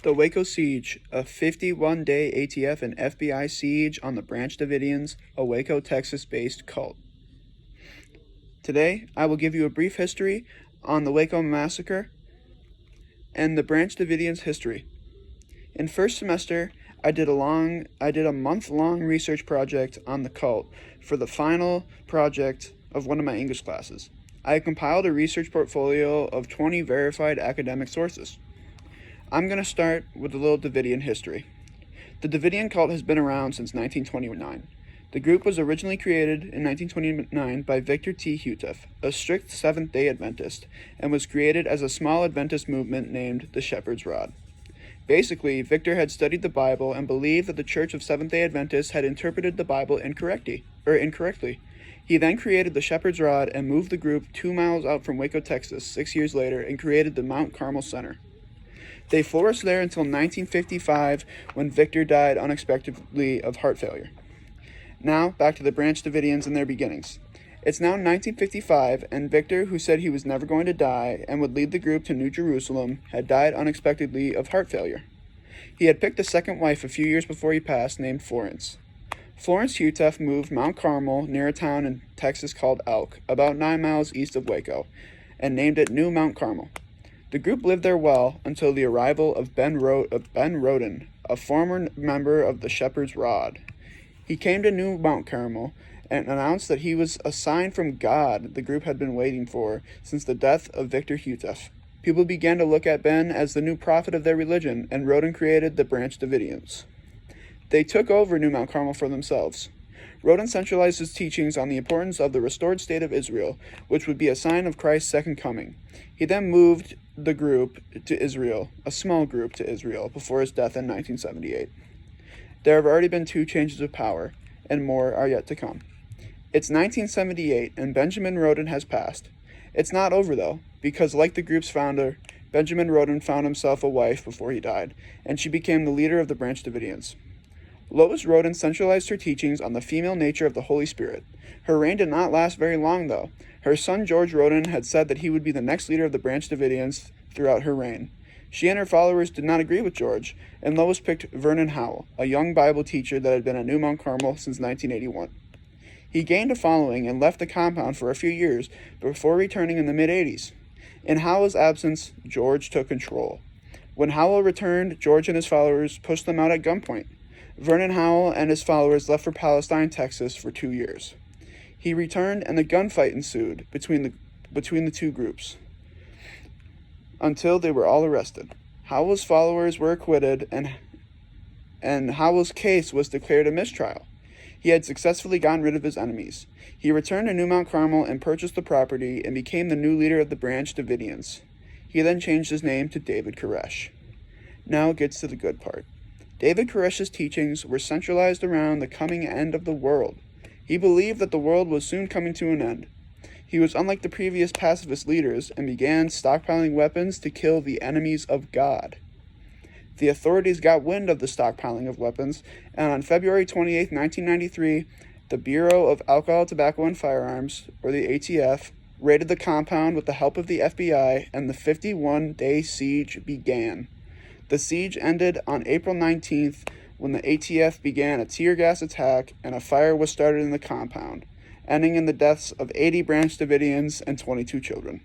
The Waco Siege, a 51-day ATF and FBI siege on the Branch Davidians, a Waco, Texas-based cult. Today, I will give you a brief history on the Waco massacre and the Branch Davidians' history. In first semester, I did a month-long research project on the cult for the final project of one of my English classes. I compiled a research portfolio of 20 verified academic sources. I'm going to start with a little Davidian history. The Davidian cult has been around since 1929. The group was originally created in 1929 by Victor T. Hutef, a strict Seventh-day Adventist, and was created as a small Adventist movement named the Shepherd's Rod. Basically, Victor had studied the Bible and believed that the Church of Seventh-day Adventists had interpreted the Bible incorrectly. He then created the Shepherd's Rod and moved the group 2 miles out from Waco, Texas, 6 years later, and created the Mount Carmel Center. They flourished there until 1955, when Victor died unexpectedly of heart failure. Now, back to the Branch Davidians and their beginnings. It's now 1955, and Victor, who said he was never going to die and would lead the group to New Jerusalem, had died unexpectedly of heart failure. He had picked a second wife a few years before he passed, named Florence. Florence Hutef moved Mount Carmel near a town in Texas called Elk, about 9 miles east of Waco, and named it New Mount Carmel. The group lived there well until the arrival of Ben Roden, a former member of the Shepherd's Rod. He came to New Mount Carmel and announced that he was a sign from God the group had been waiting for since the death of Victor Hutef. People began to look at Ben as the new prophet of their religion, and Roden created the Branch Davidians. They took over New Mount Carmel for themselves. Roden centralized his teachings on the importance of the restored state of Israel, which would be a sign of Christ's second coming. He then moved the group to Israel, a small group to Israel, before his death in 1978. There have already been 2 changes of power, and more are yet to come. It's 1978, and Benjamin Roden has passed. It's not over, though, because like the group's founder, Benjamin Roden found himself a wife before he died, and she became the leader of the Branch Davidians. Lois Roden centralized her teachings on the female nature of the Holy Spirit. Her reign did not last very long, though. Her son George Roden had said that he would be the next leader of the Branch Davidians throughout her reign. She and her followers did not agree with George, and Lois picked Vernon Howell, a young Bible teacher that had been at New Mount Carmel since 1981. He gained a following and left the compound for a few years before returning in the mid-'80s. In Howell's absence, George took control. When Howell returned, George and his followers pushed them out at gunpoint. Vernon Howell and his followers left for Palestine, Texas for 2 years. He returned and a gunfight ensued between the 2 groups until they were all arrested. Howell's followers were acquitted and Howell's case was declared a mistrial. He had successfully gotten rid of his enemies. He returned to New Mount Carmel and purchased the property and became the new leader of the Branch Davidians. He then changed his name to David Koresh. Now it gets to the good part. David Koresh's teachings were centralized around the coming end of the world. He believed that the world was soon coming to an end. He was unlike the previous pacifist leaders and began stockpiling weapons to kill the enemies of God. The authorities got wind of the stockpiling of weapons, and on February 28, 1993, the Bureau of Alcohol, Tobacco, and Firearms, or the ATF, raided the compound with the help of the FBI, and the 51-day siege began. The siege ended on April 19th when the ATF began a tear gas attack and a fire was started in the compound, ending in the deaths of 80 Branch Davidians and 22 children.